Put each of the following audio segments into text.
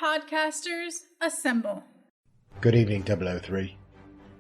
Podcasters, assemble. Good evening, 003.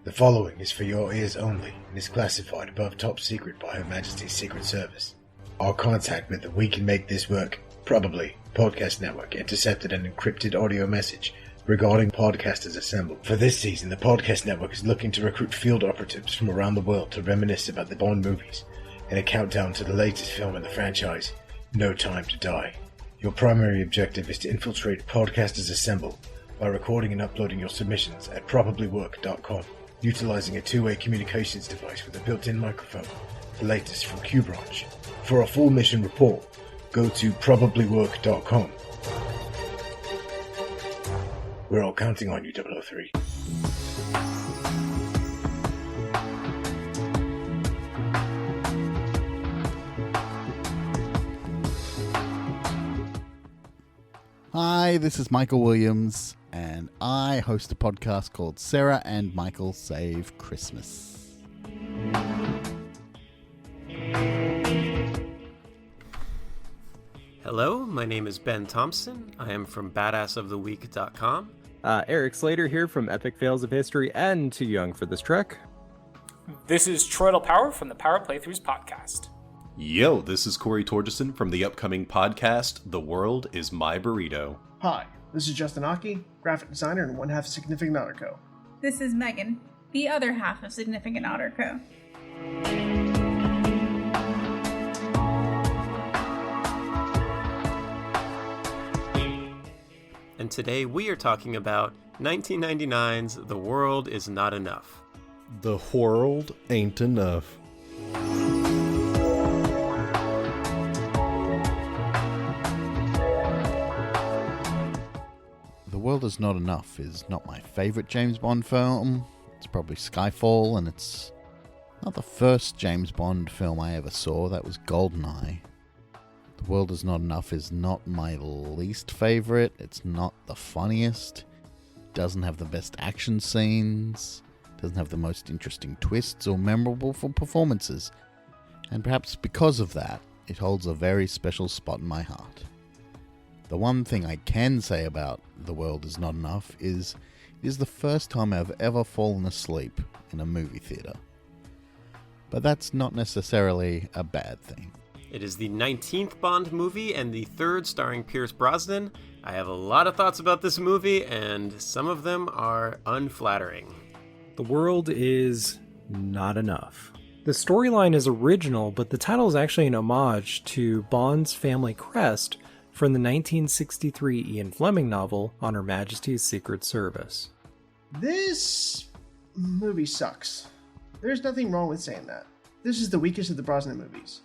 The following is for your ears only and is classified above top secret by Her Majesty's Secret Service. Our contact with the We Can Make This Work, probably, podcast network intercepted an encrypted audio message regarding Podcasters Assemble. For this season, the podcast network is looking to recruit field operatives from around the world to reminisce about the Bond movies in a countdown to the latest film in the franchise, No Time to Die. Your primary objective is to infiltrate Podcasters Assemble by recording and uploading your submissions at probablywork.com, utilizing a two-way communications device with a built-in microphone, the latest from Q-Branch. For a full mission report, go to probablywork.com. We're all counting on you, 003. Hi, this is Michael Williams, and I host a podcast called Sarah and Michael Save Christmas. Hello, my name is Ben Thompson. I am from badassoftheweek.com. Eric Slater here from Epic Fails of History and Too Young for This Trek. This is Troidal Power from the Power Playthroughs podcast. Yo, this is Corey Torgeson from the upcoming podcast, The World is My Burrito. Hi, this is Justin Aki, graphic designer and one half of Significant Otter Co. This is Megan, the other half of Significant Otter Co. And today we are talking about 1999's The World Is Not Enough. The world ain't enough. The World Is Not Enough is not my favorite James Bond film. It's probably Skyfall, and it's not the first James Bond film I ever saw. That was GoldenEye. The World Is Not Enough is not my least favorite. It's not the funniest. It doesn't have the best action scenes. It doesn't have the most interesting twists or memorable performances. And perhaps because of that, it holds a very special spot in my heart. The one thing I can say about The World Is Not Enough is it is the first time I've ever fallen asleep in a movie theater. But that's not necessarily a bad thing. It is the 19th Bond movie and the third starring Pierce Brosnan. I have a lot of thoughts about this movie, and some of them are unflattering. The World Is Not Enough. The storyline is original, but the title is actually an homage to Bond's family crest from the 1963 Ian Fleming novel on Her Majesty's Secret Service. This movie sucks. There's nothing wrong with saying that. This is the weakest of the Brosnan movies.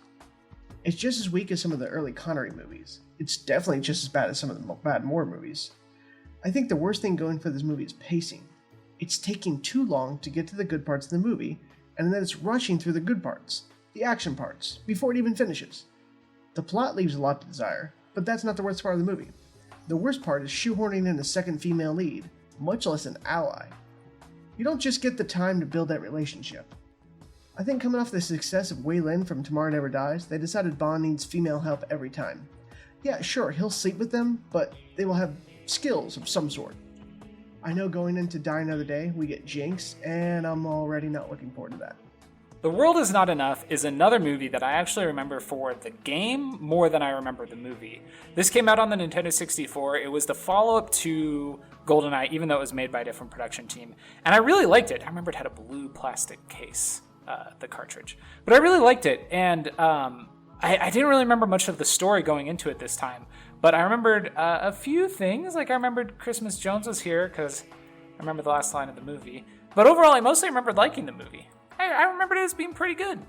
It's just as weak as some of the early Connery movies. It's definitely just as bad as some of the bad Moore movies. I think the worst thing going for this movie is pacing. It's taking too long to get to the good parts of the movie, and then it's rushing through the good parts, the action parts, before it even finishes. The plot leaves a lot to desire, but that's not the worst part of the movie. The worst part is shoehorning in a second female lead, much less an ally. You don't just get the time to build that relationship. I think coming off the success of Wei Lin from Tomorrow Never Dies, they decided Bond needs female help every time. Yeah, sure, he'll sleep with them, but they will have skills of some sort. I know going into Die Another Day, we get Jinx, and I'm already not looking forward to that. The World Is Not Enough is another movie that I actually remember for the game more than I remember the movie. This came out on the Nintendo 64. It was the follow-up to GoldenEye, even though it was made by a different production team. And I really liked it. I remember it had a blue plastic case, the cartridge. But I really liked it, and I didn't really remember much of the story going into it this time. But I remembered a few things. Like, I remembered Christmas Jones was here, because I remember the last line of the movie. But overall, I mostly remembered liking the movie. I remembered it as being pretty good.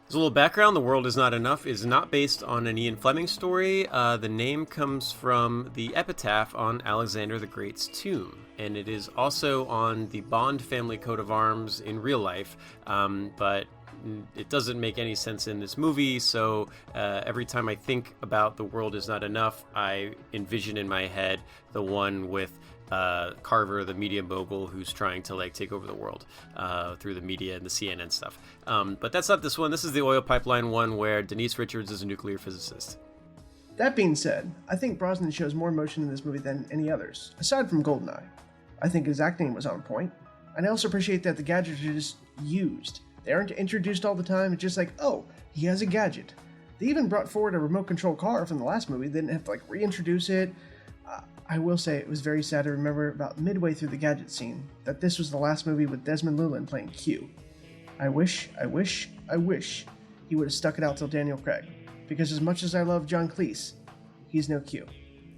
As a little background, The World Is Not Enough is not based on an Ian Fleming story. The name comes from the epitaph on Alexander the Great's tomb, and it is also on the Bond family coat of arms in real life, but it doesn't make any sense in this movie, so every time I think about The World Is Not Enough, I envision in my head the one with Carver, the media mogul, who's trying to take over the world through the media and the CNN stuff. But that's not this one. This is the oil pipeline one where Denise Richards is a nuclear physicist. That being said, I think Brosnan shows more emotion in this movie than any others, aside from GoldenEye. I think his acting was on point, and I also appreciate that the gadgets are just used. They aren't introduced all the time, it's just like, oh, he has a gadget. They even brought forward a remote control car from the last movie, they didn't have to reintroduce it. I will say it was very sad to remember about midway through the gadget scene that this was the last movie with Desmond Llewellyn playing Q. I wish he would have stuck it out till Daniel Craig, because as much as I love John Cleese, he's no Q.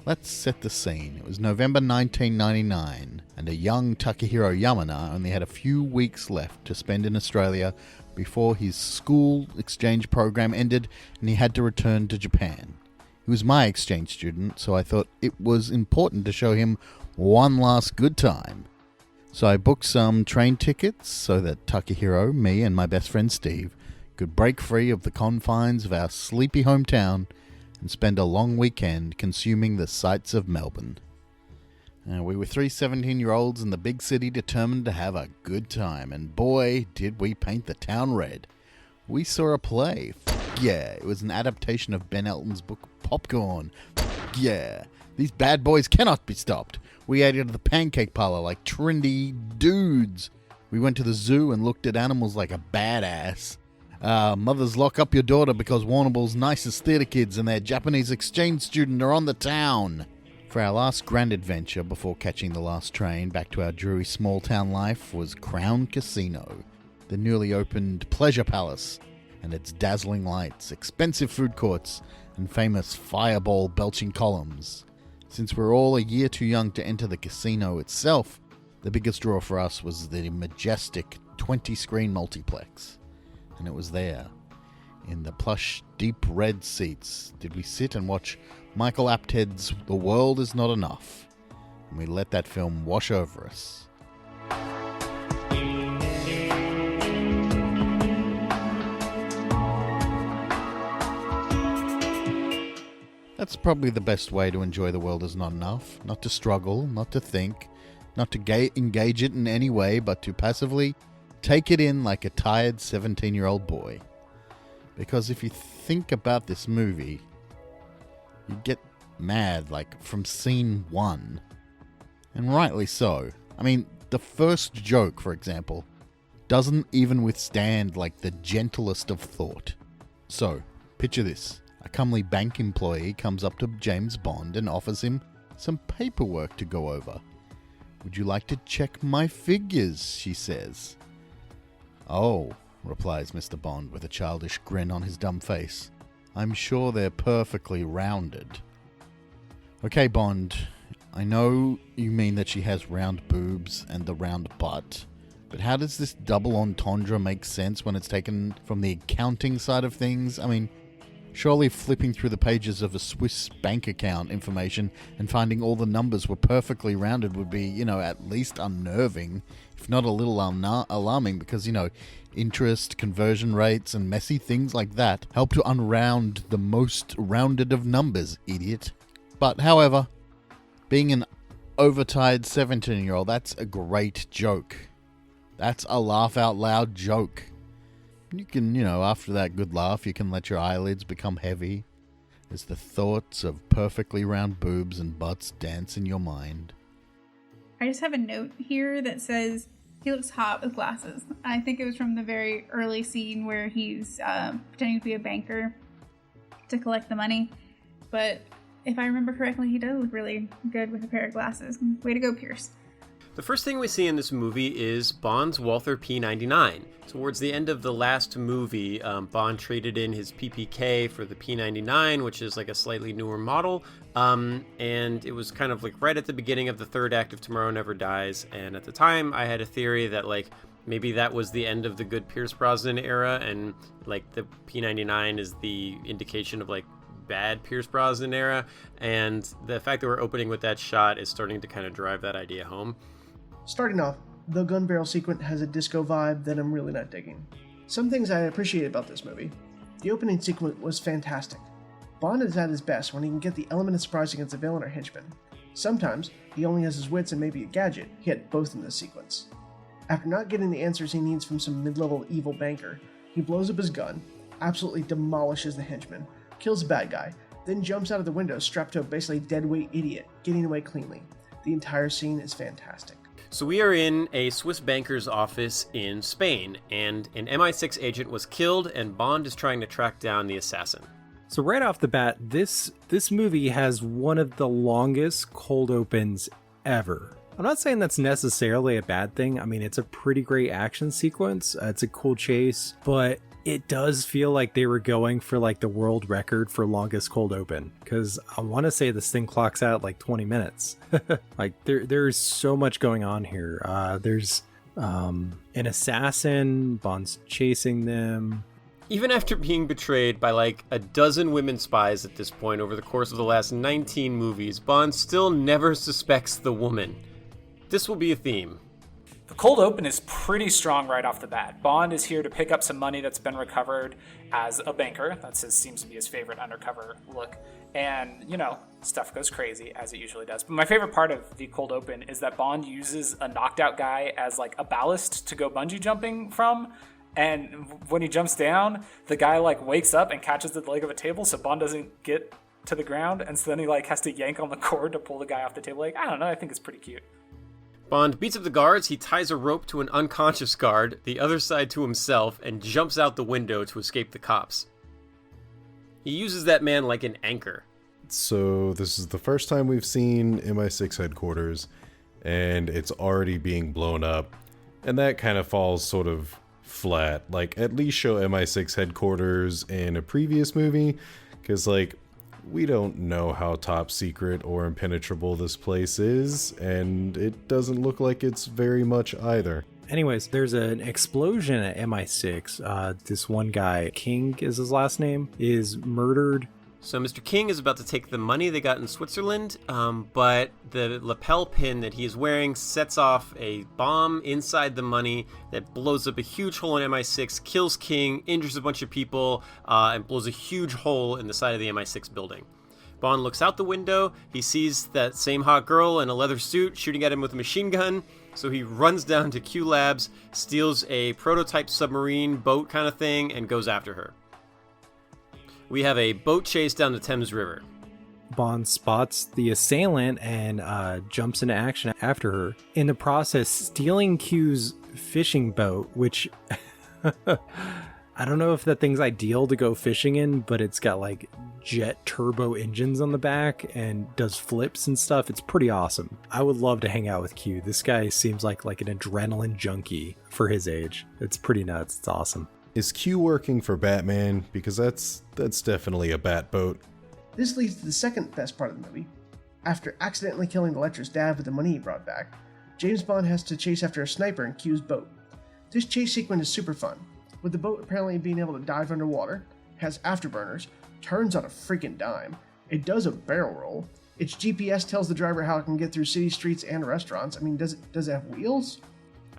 Let's set the scene. It was November 1999, and a young Takahiro Yamana only had a few weeks left to spend in Australia before his school exchange program ended and he had to return to Japan. He was my exchange student, so I thought it was important to show him one last good time. So I booked some train tickets so that Takahiro, me, and my best friend Steve could break free of the confines of our sleepy hometown and spend a long weekend consuming the sights of Melbourne. We were three 17-year-olds in the big city determined to have a good time, and boy, did we paint the town red. We saw a play. Yeah, it was an adaptation of Ben Elton's book Popcorn. Yeah, these bad boys cannot be stopped. We ate at the pancake parlor like trendy dudes. We went to the zoo and looked at animals like a badass. Mothers, lock up your daughter because Warrnambool's nicest theatre kids and their Japanese exchange student are on the town. For our last grand adventure before catching the last train back to our dreary small town life was Crown Casino, the newly opened pleasure palace, and its dazzling lights, expensive food courts, and famous fireball belching columns. Since we're all a year too young to enter the casino itself, the biggest draw for us was the majestic 20-screen multiplex. And it was there, in the plush, deep red seats, did we sit and watch Michael Apted's The World Is Not Enough, and we let that film wash over us. That's probably the best way to enjoy The World Is Not Enough. Not to struggle, not to think, not to engage it in any way, but to passively take it in like a tired 17-year-old boy. Because if you think about this movie, you get mad, from scene one. And rightly so. I mean, the first joke, for example, doesn't even withstand, the gentlest of thought. So, picture this. A comely bank employee comes up to James Bond and offers him some paperwork to go over. "Would you like to check my figures?" she says. "Oh," replies Mr. Bond with a childish grin on his dumb face. "I'm sure they're perfectly rounded." Okay, Bond, I know you mean that she has round boobs and the round butt, but how does this double entendre make sense when it's taken from the accounting side of things? I mean, surely flipping through the pages of a Swiss bank account information and finding all the numbers were perfectly rounded would be, at least unnerving, if not a little alarming, because, interest, conversion rates, and messy things like that help to unround the most rounded of numbers, idiot. But, however, being an overtired 17-year-old, that's a great joke. That's a laugh-out-loud joke. You can, after that good laugh, you can let your eyelids become heavy as the thoughts of perfectly round boobs and butts dance in your mind. I just have a note here that says he looks hot with glasses. I think it was from the very early scene where he's pretending to be a banker to collect the money. But if I remember correctly, he does look really good with a pair of glasses. Way to go, Pierce. The first thing we see in this movie is Bond's Walther P99. Towards the end of the last movie, Bond traded in his PPK for the P99, which is a slightly newer model, and it was kind of right at the beginning of the third act of Tomorrow Never Dies, and at the time I had a theory that maybe that was the end of the good Pierce Brosnan era, and the P99 is the indication of bad Pierce Brosnan era, and the fact that we're opening with that shot is starting to kind of drive that idea home. Starting off, the gun barrel sequence has a disco vibe that I'm really not digging. Some things I appreciate about this movie. The opening sequence was fantastic. Bond is at his best when he can get the element of surprise against a villain or henchman. Sometimes, he only has his wits and maybe a gadget. He had both in this sequence. After not getting the answers he needs from some mid-level evil banker, he blows up his gun, absolutely demolishes the henchman, kills the bad guy, then jumps out of the window strapped to a basically deadweight idiot, getting away cleanly. The entire scene is fantastic. So we are in a Swiss banker's office in Spain, and an MI6 agent was killed, and Bond is trying to track down the assassin. So right off the bat, this movie has one of the longest cold opens ever. I'm not saying that's necessarily a bad thing. I mean, it's a pretty great action sequence. It's a cool chase, but it does feel like they were going for like the world record for longest cold open, because I want to say this thing clocks out like 20 minutes. Like there's so much going on here. There's an assassin, Bond's chasing them. Even after being betrayed by like a dozen women spies at this point over the course of the last 19 movies, Bond still never suspects the woman. This will be a theme. The cold open is pretty strong right off the bat. Bond is here to pick up some money that's been recovered as a banker. Seems to be his favorite undercover look. And, stuff goes crazy, as it usually does. But my favorite part of the cold open is that Bond uses a knocked out guy as like a ballast to go bungee jumping from. And when he jumps down, the guy like wakes up and catches the leg of a table so Bond doesn't get to the ground. And so then he like has to yank on the cord to pull the guy off the table. Like, I don't know, I think it's pretty cute. Bond beats up the guards, he ties a rope to an unconscious guard, the other side to himself, and jumps out the window to escape the cops. He uses that man like an anchor. So this is the first time we've seen MI6 headquarters, and it's already being blown up, and that kind of falls sort of flat. Like, at least show MI6 headquarters in a previous movie, because, like, we don't know how top secret or impenetrable this place is, and it doesn't look like it's very much either. Anyways, there's an explosion at MI6. This one guy, King is his last name, is murdered. So Mr. King is about to take the money they got in Switzerland, but the lapel pin that he is wearing sets off a bomb inside the money that blows up a huge hole in MI6, kills King, injures a bunch of people, and blows a huge hole in the side of the MI6 building. Bond looks out the window, he sees that same hot girl in a leather suit shooting at him with a machine gun, so he runs down to Q Labs, steals a prototype submarine boat kind of thing, and goes after her. We have a boat chase down the Thames River. Bond spots the assailant and jumps into action after her. In the process, stealing Q's fishing boat, which I don't know if that thing's ideal to go fishing in, but it's got like jet turbo engines on the back and does flips and stuff. It's pretty awesome. I would love to hang out with Q. This guy seems like an adrenaline junkie for his age. It's pretty nuts. It's awesome. Is Q working for Batman? Because that's definitely a bat boat. This leads to the second best part of the movie. After accidentally killing the lecher's dad with the money he brought back, James Bond has to chase after a sniper in Q's boat. This chase sequence is super fun, with the boat apparently being able to dive underwater, has afterburners, turns on a freaking dime, it does a barrel roll, its GPS tells the driver how it can get through city streets and restaurants. I mean, does it have wheels?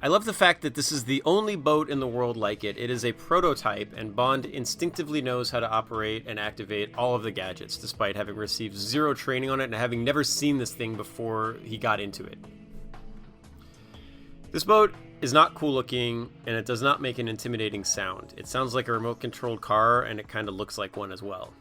I love the fact that this is the only boat in the world like it. It is a prototype, and Bond instinctively knows how to operate and activate all of the gadgets, despite having received zero training on it and having never seen this thing before he got into it. This boat is not cool looking, and it does not make an intimidating sound. It sounds like a remote-controlled car, and it kind of looks like one as well.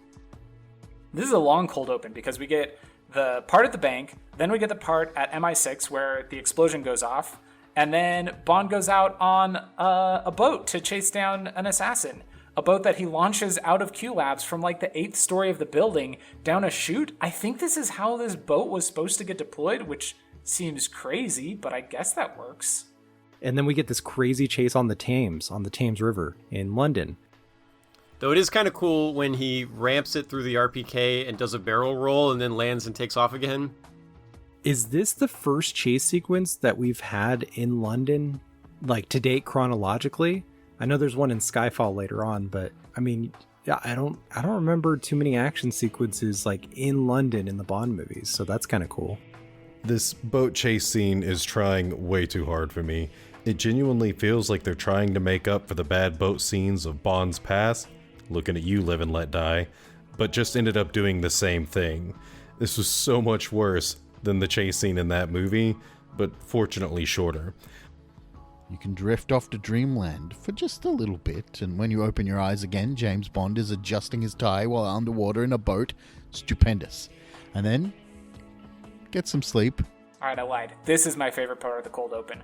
This is a long cold open because we get the part at the bank, then we get the part at MI6 where the explosion goes off, and then Bond goes out on a boat to chase down an assassin. A boat that he launches out of Q Labs from like the 8th story of the building down a chute. I think this is how this boat was supposed to get deployed, which seems crazy, but I guess that works. And then we get this crazy chase on the Thames River in London. Though it is kind of cool when he ramps it through the RPK and does a barrel roll and then lands and takes off again. Is this the first chase sequence that we've had in London, like to date chronologically? I know there's one in Skyfall later on, but I mean, yeah, I don't remember too many action sequences like in London in the Bond movies, so that's kind of cool. This boat chase scene is trying way too hard for me. It genuinely feels like they're trying to make up for the bad boat scenes of Bond's past, looking at you, Live and Let Die, but just ended up doing the same thing. This was so much worse than the chase scene in that movie, but fortunately shorter. You can drift off to dreamland for just a little bit, and when you open your eyes again, James Bond is adjusting his tie while underwater in a boat, stupendous. And then get some sleep. All right, I lied. This is my favorite part of the cold open.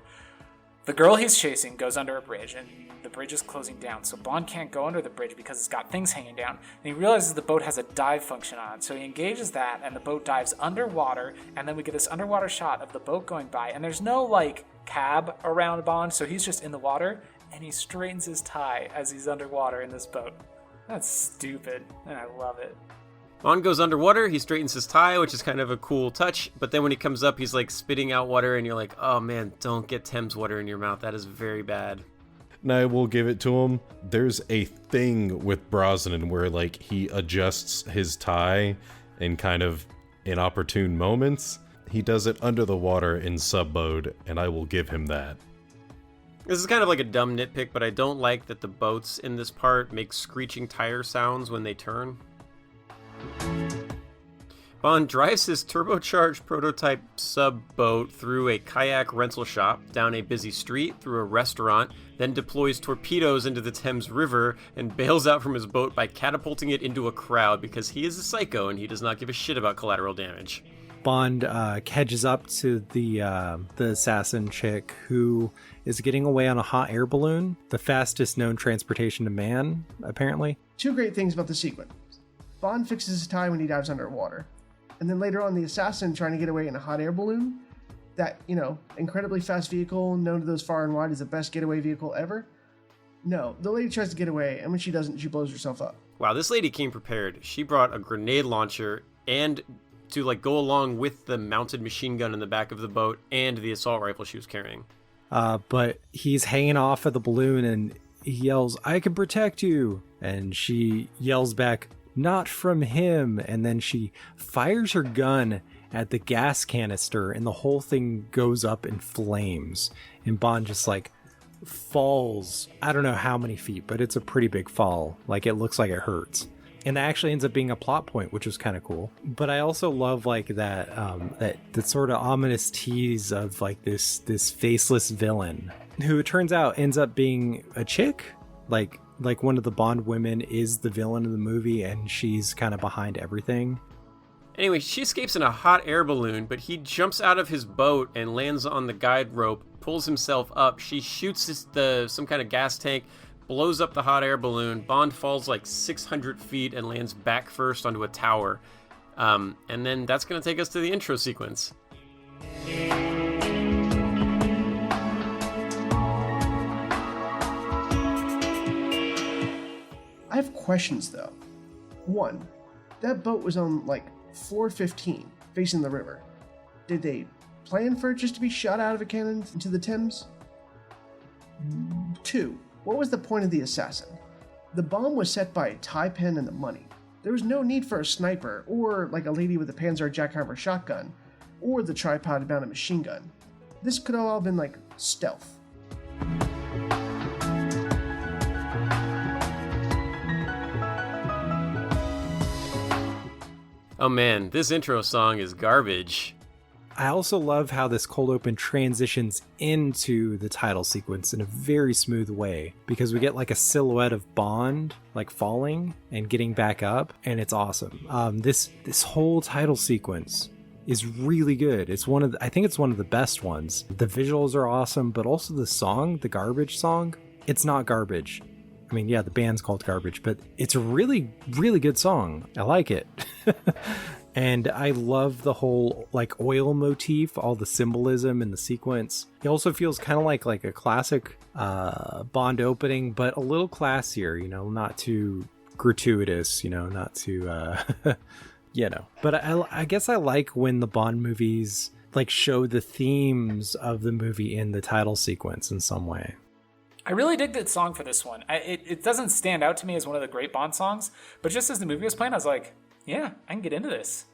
The girl he's chasing goes under a bridge, and the bridge is closing down, so Bond can't go under the bridge because it's got things hanging down. And he realizes the boat has a dive function on it, so he engages that, and the boat dives underwater, and then we get this underwater shot of the boat going by, and there's no, cab around Bond, so he's just in the water, and he straightens his tie as he's underwater in this boat. That's stupid, and I love it. Bond goes underwater, he straightens his tie, which is kind of a cool touch, but then when he comes up, he's spitting out water, and you're like, oh man, don't get Thames water in your mouth. That is very bad. And I will give it to him. There's a thing with Brosnan where, he adjusts his tie in kind of inopportune moments. He does it under the water in sub mode, and I will give him that. This is kind of like a dumb nitpick, but I don't like that the boats in this part make screeching tire sounds when they turn. Bond drives his turbocharged prototype sub-boat through a kayak rental shop, down a busy street, through a restaurant, then deploys torpedoes into the Thames River and bails out from his boat by catapulting it into a crowd because he is a psycho and he does not give a shit about collateral damage. Bond catches up to the assassin chick who is getting away on a hot air balloon, the fastest known transportation to man, apparently. Two great things about the sequence. Bond fixes his tie when he dives underwater. And then later on, the assassin trying to get away in a hot air balloon, that, incredibly fast vehicle known to those far and wide as the best getaway vehicle ever. No, the lady tries to get away, and when she doesn't, she blows herself up. Wow, this lady came prepared. She brought a grenade launcher and to go along with the mounted machine gun in the back of the boat and the assault rifle she was carrying. But he's hanging off of the balloon and he yells, "I can protect you." And she yells back, "Not from him." And then she fires her gun at the gas canister and the whole thing goes up in flames. And Bond just falls, I don't know how many feet, but it's a pretty big fall. It looks like it hurts. And that actually ends up being a plot point, which was kind of cool. But I also love that sort of ominous tease of this faceless villain who it turns out ends up being a chick. Like one of the Bond women is the villain of the movie, and she's kind of behind everything. Anyway, she escapes in a hot air balloon, but he jumps out of his boat and lands on the guide rope, pulls himself up. She shoots some kind of gas tank, blows up the hot air balloon. Bond falls 600 feet and lands back first onto a tower. And then that's going to take us to the intro sequence. I have questions, though. One, that boat was on, floor 15, facing the river. Did they plan for it just to be shot out of a cannon into the Thames? Two, what was the point of the assassin? The bomb was set by a tie pin and the money. There was no need for a sniper, or a lady with a Panzer Jackhammer shotgun, or the tripod-mounted machine gun. This could have all been, stealth. Oh man, this intro song is garbage. I also love how this cold open transitions into the title sequence in a very smooth way, because we get a silhouette of Bond falling and getting back up, and it's awesome. This whole title sequence is really good. I think it's one of the best ones. The visuals are awesome, but also the song, the Garbage song, it's not garbage. I mean, yeah, the band's called Garbage, but it's a really, really good song. I like it. And I love the whole oil motif, all the symbolism in the sequence. It also feels kind of like a classic Bond opening, but a little classier, not too gratuitous, not too, But I guess I like when the Bond movies show the themes of the movie in the title sequence in some way. I really dig that song for this one. It doesn't stand out to me as one of the great Bond songs, but just as the movie was playing, I was like, yeah, I can get into this.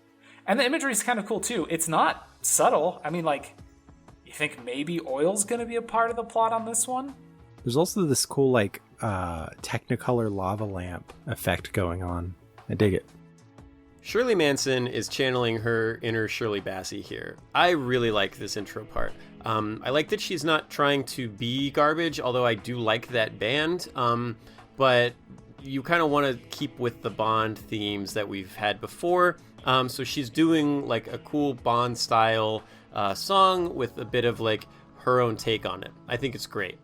And the imagery is kind of cool too. It's not subtle. I mean, you think maybe oil's going to be a part of the plot on this one? There's also this cool Technicolor lava lamp effect going on. I dig it. Shirley Manson is channeling her inner Shirley Bassey here. I really like this intro part. I like that she's not trying to be garbage, although I do like that band. But you kind of want to keep with the Bond themes that we've had before. So she's doing like a cool Bond style song with a bit of like her own take on it. I think it's great.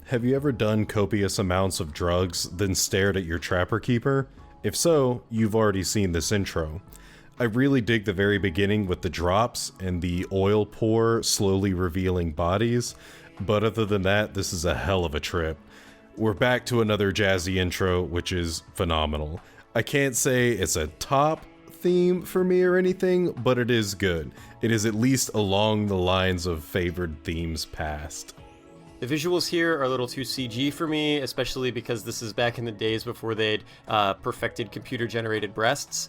Have you ever done copious amounts of drugs, then stared at your trapper keeper? If so, you've already seen this intro. I really dig the very beginning with the drops and the oil pour slowly revealing bodies, but other than that, this is a hell of a trip. We're back to another jazzy intro, which is phenomenal. I can't say it's a top theme for me or anything, but it is good. It is at least along the lines of favored themes past. The visuals here are a little too CG for me, especially because this is back in the days before they'd perfected computer-generated breasts.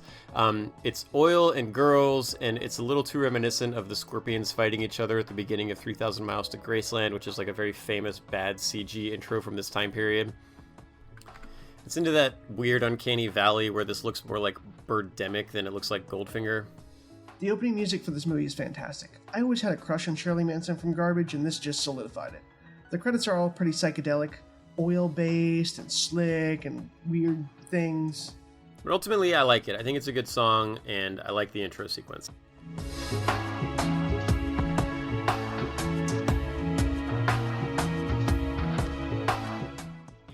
It's oil and girls, and it's a little too reminiscent of the Scorpions fighting each other at the beginning of 3,000 Miles to Graceland, which is like a very famous bad CG intro from this time period. It's into that weird uncanny valley where this looks more like Birdemic than it looks like Goldfinger. The opening music for this movie is fantastic. I always had a crush on Shirley Manson from Garbage, and this just solidified it. The credits are all pretty psychedelic, oil-based and slick and weird things. But ultimately, I like it. I think it's a good song, and I like the intro sequence.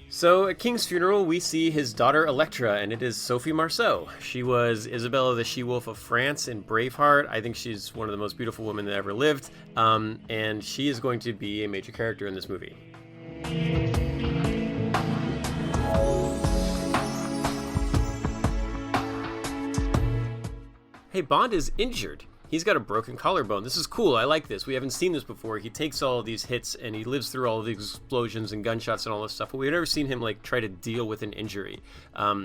So at King's funeral, we see his daughter Electra, and it is Sophie Marceau. She was Isabella the She-Wolf of France in Braveheart. I think she's one of the most beautiful women that ever lived, and she is going to be a major character in this movie. Hey, Bond is injured. He's got a broken collarbone. This is cool. I like this. We haven't seen this before. He takes all of these hits and he lives through all of these explosions and gunshots and all this stuff, but we've never seen him like try to deal with an injury.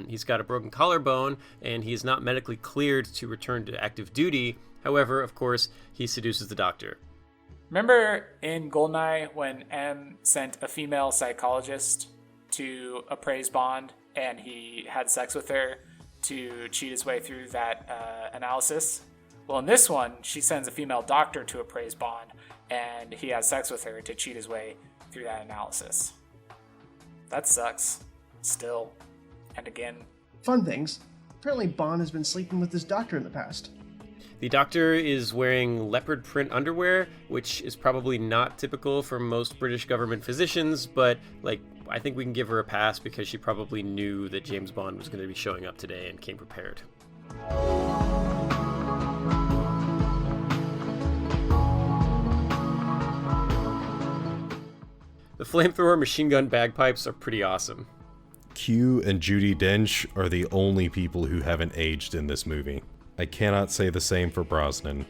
He's got a broken collarbone and he's not medically cleared to return to active duty. However, of course, he seduces the doctor. Remember in GoldenEye when M sent a female psychologist to appraise Bond and he had sex with her to cheat his way through that analysis? Well, in this one, she sends a female doctor to appraise Bond, and he has sex with her to cheat his way through that analysis. That sucks. Still. And again. Fun things. Apparently Bond has been sleeping with this doctor in the past. The doctor is wearing leopard print underwear, which is probably not typical for most British government physicians, but I think we can give her a pass because she probably knew that James Bond was going to be showing up today and came prepared. The flamethrower machine gun bagpipes are pretty awesome. Q and Judi Dench are the only people who haven't aged in this movie. I cannot say the same for Brosnan.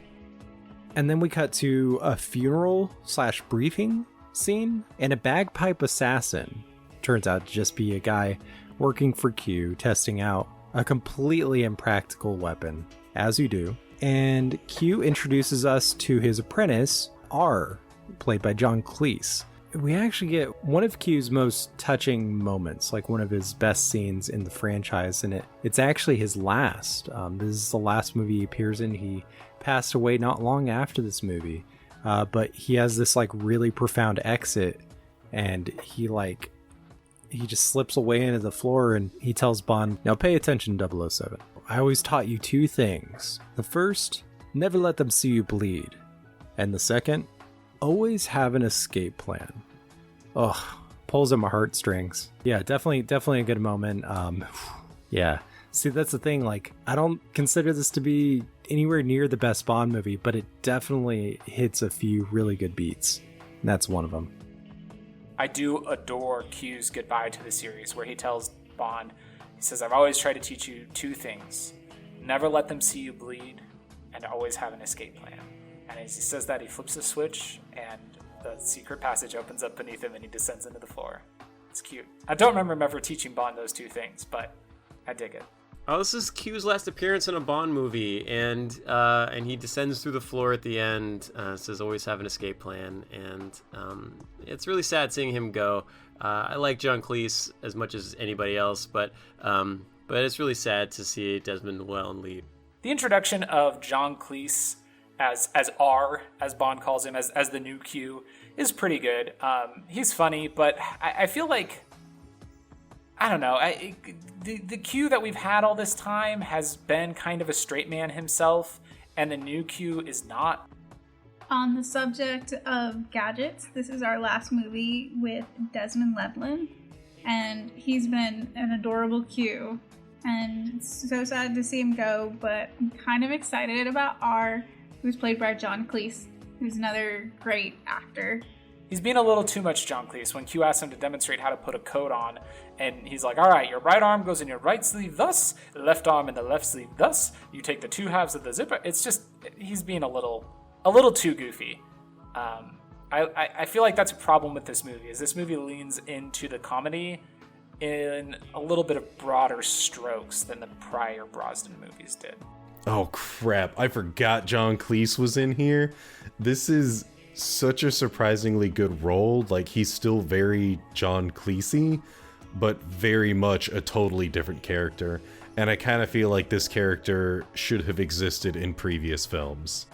And then we cut to a funeral/briefing scene, and a bagpipe assassin turns out to just be a guy working for Q, testing out a completely impractical weapon, as you do. And Q introduces us to his apprentice, R, played by John Cleese. We actually get one of Q's most touching moments, like one of his best scenes in the franchise, and it's actually his last. This is the last movie he appears in. He passed away not long after this movie, but he has this really profound exit, and he just slips away into the floor, and he tells Bond, "Now pay attention, 007. I always taught you two things. The first, never let them see you bleed. And the second, always have an escape plan." Oh, pulls at my heartstrings. Yeah, definitely a good moment. Yeah. See, that's the thing. I don't consider this to be anywhere near the best Bond movie, but it definitely hits a few really good beats. And that's one of them. I do adore Q's goodbye to the series, where he tells Bond, he says, "I've always tried to teach you two things. Never let them see you bleed, and always have an escape plan." And as he says that, he flips the switch, and the secret passage opens up beneath him, and he descends into the floor. It's cute. I don't remember him ever teaching Bond those two things, but I dig it. Oh, this is Q's last appearance in a Bond movie, and he descends through the floor at the end. Says always have an escape plan, and it's really sad seeing him go. I like John Cleese as much as anybody else, but it's really sad to see Desmond Llewellyn leave. The introduction of John Cleese as R, as Bond calls him, as the new Q, is pretty good. He's funny, but I feel like I don't know. The Q that we've had all this time has been kind of a straight man himself, and the new Q is not. On the subject of gadgets, this is our last movie with Desmond Llewellyn, and he's been an adorable Q, and it's so sad to see him go, but I'm kind of excited about R, who's played by John Cleese, who's another great actor. He's being a little too much John Cleese when Q asks him to demonstrate how to put a coat on, and he's like, all right, your right arm goes in your right sleeve thus, left arm in the left sleeve thus, you take the two halves of the zipper. It's just, he's being a little too goofy. I feel like that's a problem with this movie, is this movie leans into the comedy in a little bit of broader strokes than the prior Brosnan movies did. Oh crap, I forgot John Cleese was in here. This is such a surprisingly good role. Like, he's still very John Cleese-y, but very much a totally different character. And I kind of feel like this character should have existed in previous films.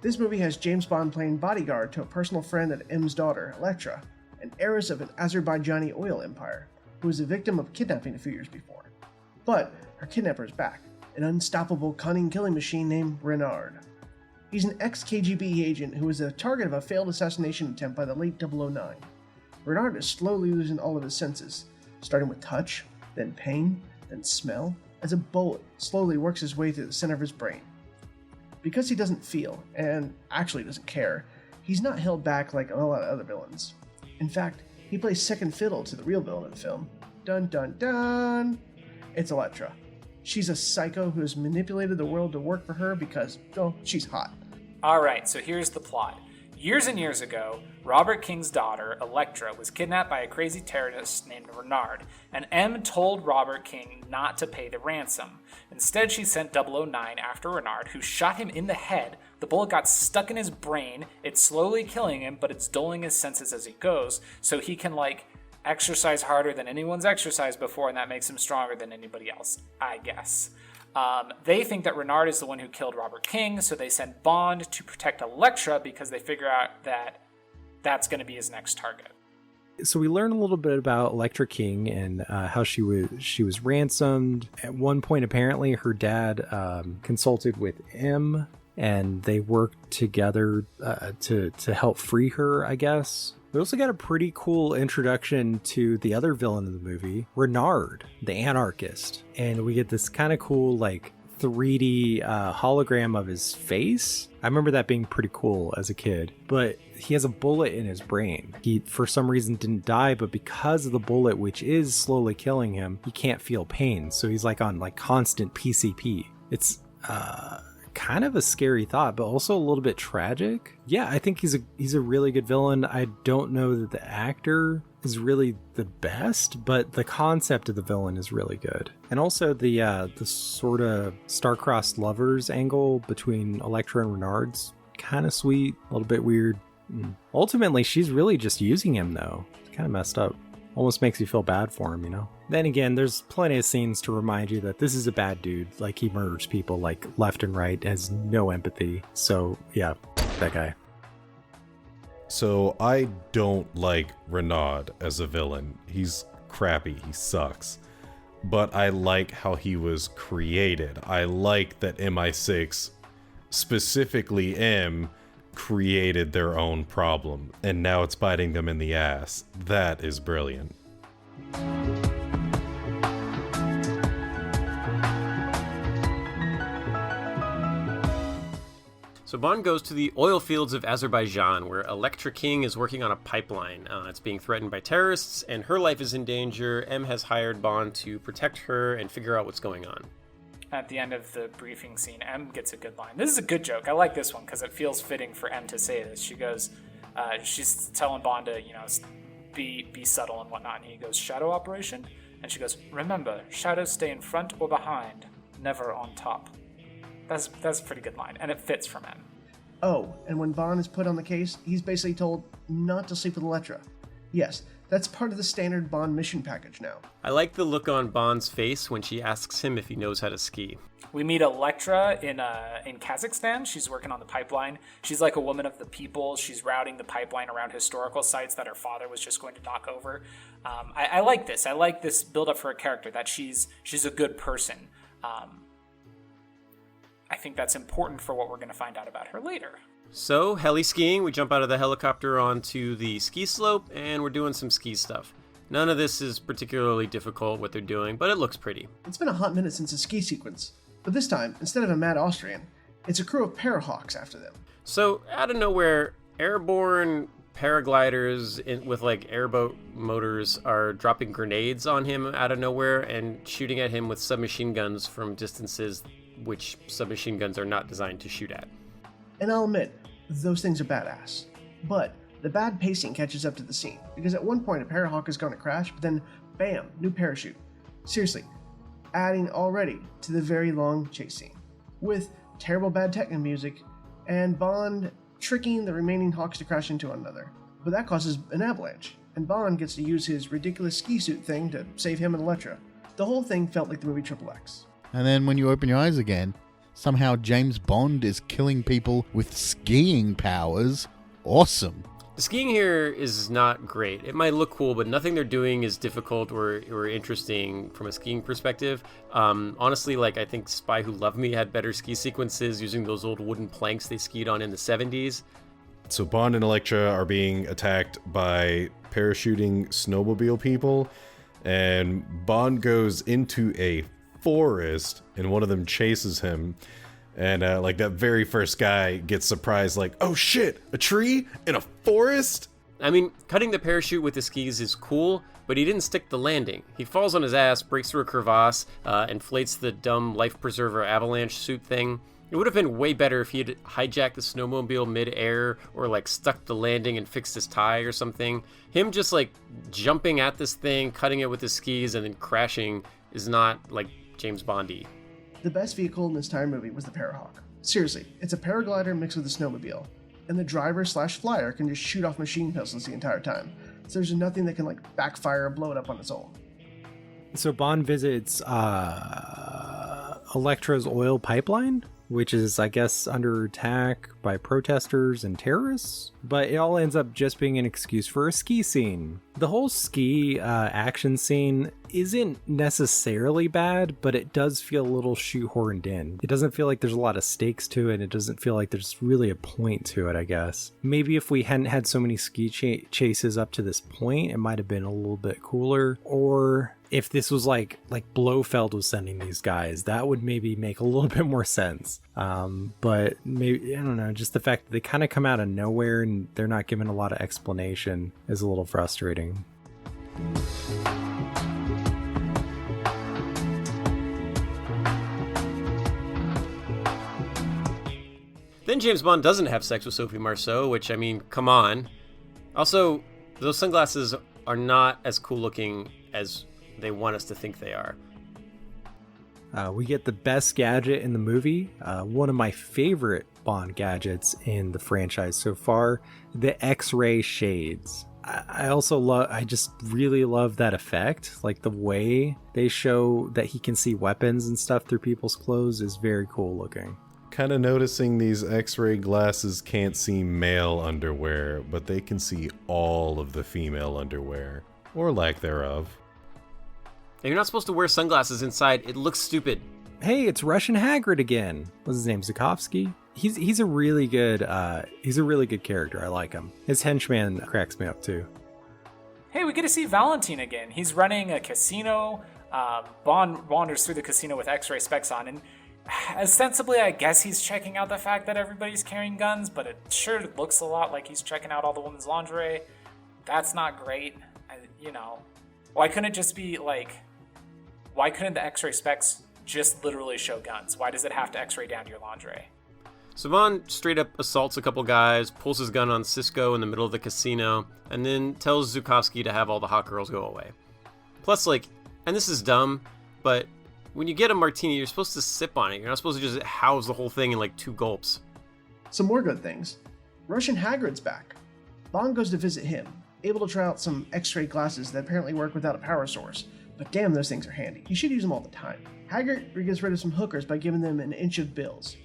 This movie has James Bond playing bodyguard to a personal friend of M's daughter, Electra, an heiress of an Azerbaijani oil empire, who was a victim of kidnapping a few years before. But her kidnapper is back, an unstoppable, cunning killing machine named Renard. He's an ex-KGB agent who was the target of a failed assassination attempt by the late 009. Renard is slowly losing all of his senses, starting with touch, then pain, then smell, as a bullet slowly works his way through the center of his brain. Because he doesn't feel, and actually doesn't care, he's not held back like a lot of other villains. In fact, he plays second fiddle to the real villain of the film. Dun dun dun! It's Electra. She's a psycho who has manipulated the world to work for her because, oh, she's hot. Alright, so here's the plot. Years and years ago, Robert King's daughter, Electra, was kidnapped by a crazy terrorist named Renard, and M told Robert King not to pay the ransom. Instead, she sent 009 after Renard, who shot him in the head. The bullet got stuck in his brain. It's slowly killing him, but it's dulling his senses as he goes, so he can, exercise harder than anyone's exercised before, and that makes him stronger than anybody else, I guess. They think that Renard is the one who killed Robert King, so they send Bond to protect Electra because they figure out that that's going to be his next target. So we learn a little bit about Electra King and how she was ransomed. At one point, apparently, her dad consulted with M, and they worked together to help free her, I guess. We also got a pretty cool introduction to the other villain of the movie, Renard, the anarchist. And we get this kind of cool, 3D hologram of his face. I remember that being pretty cool as a kid. But he has a bullet in his brain. He, for some reason, didn't die, but because of the bullet, which is slowly killing him, he can't feel pain. So he's on constant PCP. It's kind of a scary thought, but also a little bit tragic. Yeah, I think he's a really good villain. I don't know that the actor is really the best, but the concept of the villain is really good. And also the sort of star-crossed lovers angle between Electra and Renard's kind of sweet, a little bit weird. Ultimately, she's really just using him, though. It's kind of messed up. Almost makes you feel bad for him, you know? Then again, there's plenty of scenes to remind you that this is a bad dude. He murders people, left and right, has no empathy. So, yeah, that guy. So, I don't like Renaud as a villain. He's crappy. He sucks. But I like how he was created. I like that MI6, specifically M, created their own problem, and now it's biting them in the ass. That is brilliant. So Bond goes to the oil fields of Azerbaijan, where Electra King is working on a pipeline. It's being threatened by terrorists, and her life is in danger. M has hired Bond to protect her and figure out what's going on. At the end of the briefing scene, M gets a good line. This is a good joke. I like this one because it feels fitting for M to say this. She goes, she's telling Bond to, be subtle and whatnot. And he goes, shadow operation? And she goes, remember, shadows stay in front or behind, never on top. That's a pretty good line, and it fits from M. Oh, and when Bond is put on the case, he's basically told not to sleep with Electra. Yes, that's part of the standard Bond mission package now. I like the look on Bond's face when she asks him if he knows how to ski. We meet Elektra in Kazakhstan. She's working on the pipeline. She's like a woman of the people. She's routing the pipeline around historical sites that her father was just going to knock over. I like this. I like this build up for a character, that she's a good person. I think that's important for what we're going to find out about her later. So, heli skiing, we jump out of the helicopter onto the ski slope, and we're doing some ski stuff. None of this is particularly difficult, what they're doing, but it looks pretty. It's been a hot minute since a ski sequence, but this time, instead of a mad Austrian, it's a crew of Parahawks after them. So, out of nowhere, airborne paragliders with like airboat motors are dropping grenades on him out of nowhere and shooting at him with submachine guns from distances which submachine guns are not designed to shoot at. And I'll admit, those things are badass. But the bad pacing catches up to the scene, because at one point a Parahawk is going to crash, but then, bam, new parachute. Seriously, adding already to the very long chase scene, with terrible bad techno music, and Bond tricking the remaining Hawks to crash into one another. But that causes an avalanche, and Bond gets to use his ridiculous ski suit thing to save him and Elektra. The whole thing felt like the movie XXX. And then when you open your eyes again, somehow James Bond is killing people with skiing powers. Awesome. The skiing here is not great. It might look cool, but nothing they're doing is difficult or interesting from a skiing perspective. Honestly, like I think Spy Who Loved Me had better ski sequences using those old wooden planks they skied on in the 70s. So Bond and Elektra are being attacked by parachuting snowmobile people, and Bond goes into a forest, and one of them chases him. And like that very first guy gets surprised, like, oh shit, a tree in a forest? I mean, cutting the parachute with the skis is cool, but he didn't stick the landing. He falls on his ass, breaks through a crevasse, inflates the dumb life preserver avalanche suit thing. It would have been way better if he had hijacked the snowmobile mid-air or like stuck the landing and fixed his tie or something. Him just like jumping at this thing, cutting it with his skis, and then crashing is not like James Bondy. The best vehicle in this entire movie was the Parahawk. Seriously, it's a paraglider mixed with a snowmobile, and the driver/flyer can just shoot off machine pistols the entire time, so there's nothing that can like backfire or blow it up on its own. So Bond visits Elektra's oil pipeline, which is, I guess, under attack by protesters and terrorists, but it all ends up just being an excuse for a ski scene. The whole ski action scene isn't necessarily bad, but it does feel a little shoehorned in. It doesn't feel like there's a lot of stakes to it. It doesn't feel like there's really a point to it, I guess. Maybe if we hadn't had so many ski chases up to this point, it might have been a little bit cooler. Or if this was like Blofeld was sending these guys, that would maybe make a little bit more sense. But maybe, I don't know, just the fact that they kind of come out of nowhere and they're not given a lot of explanation is a little frustrating. Then James Bond doesn't have sex with Sophie Marceau, which, I mean, come on. Also, those sunglasses are not as cool looking as they want us to think they are. We get the best gadget in the movie, one of my favorite Bond gadgets in the franchise so far, the X-ray shades. I just really love that effect. Like the way they show that he can see weapons and stuff through people's clothes is very cool looking. Kind of noticing these X-ray glasses can't see male underwear, but they can see all of the female underwear, or lack thereof. You're not supposed to wear sunglasses inside. It looks stupid. Hey, it's Russian Hagrid again. What's his name? Zukovsky? He's a really good character. I like him. His henchman cracks me up too. Hey, we get to see Valentine again. He's running a casino. Bond wanders through the casino with X-ray specs on, and ostensibly, I guess he's checking out the fact that everybody's carrying guns, but it sure looks a lot like he's checking out all the women's lingerie. That's not great. Why couldn't it just be like... Why couldn't the X-ray specs just literally show guns? Why does it have to X-ray down your lingerie? So Bond straight up assaults a couple guys, pulls his gun on Cisco in the middle of the casino, and then tells Zukovsky to have all the hot girls go away. Plus, and this is dumb, but when you get a martini, you're supposed to sip on it. You're not supposed to just house the whole thing in 2 gulps. Some more good things. Russian Hagrid's back. Bond goes to visit him, able to try out some X-ray glasses that apparently work without a power source, but damn, those things are handy. You should use them all the time. Haggart gets rid of some hookers by giving them an inch of bills.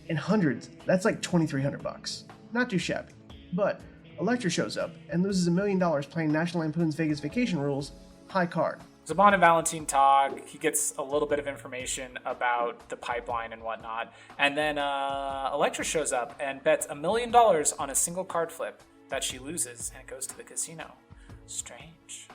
In hundreds, that's like $2,300. Not too shabby. But Elektra shows up and loses $1 million playing National Lampoon's Vegas Vacation Rules, high card. So Bond and Valentine talk. He gets a little bit of information about the pipeline and whatnot. And then Elektra shows up and bets $1 million on a single card flip that she loses, and it goes to the casino. Strange.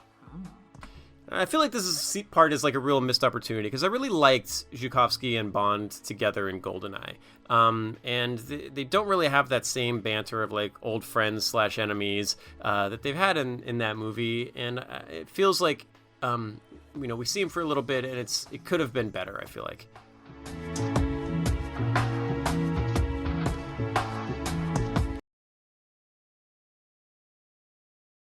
I feel like this part is like a real missed opportunity because I really liked Zhukovsky and Bond together in GoldenEye. And they don't really have that same banter of like old friends / enemies that they've had in that movie. And it feels like, we see him for a little bit and it could have been better, I feel like.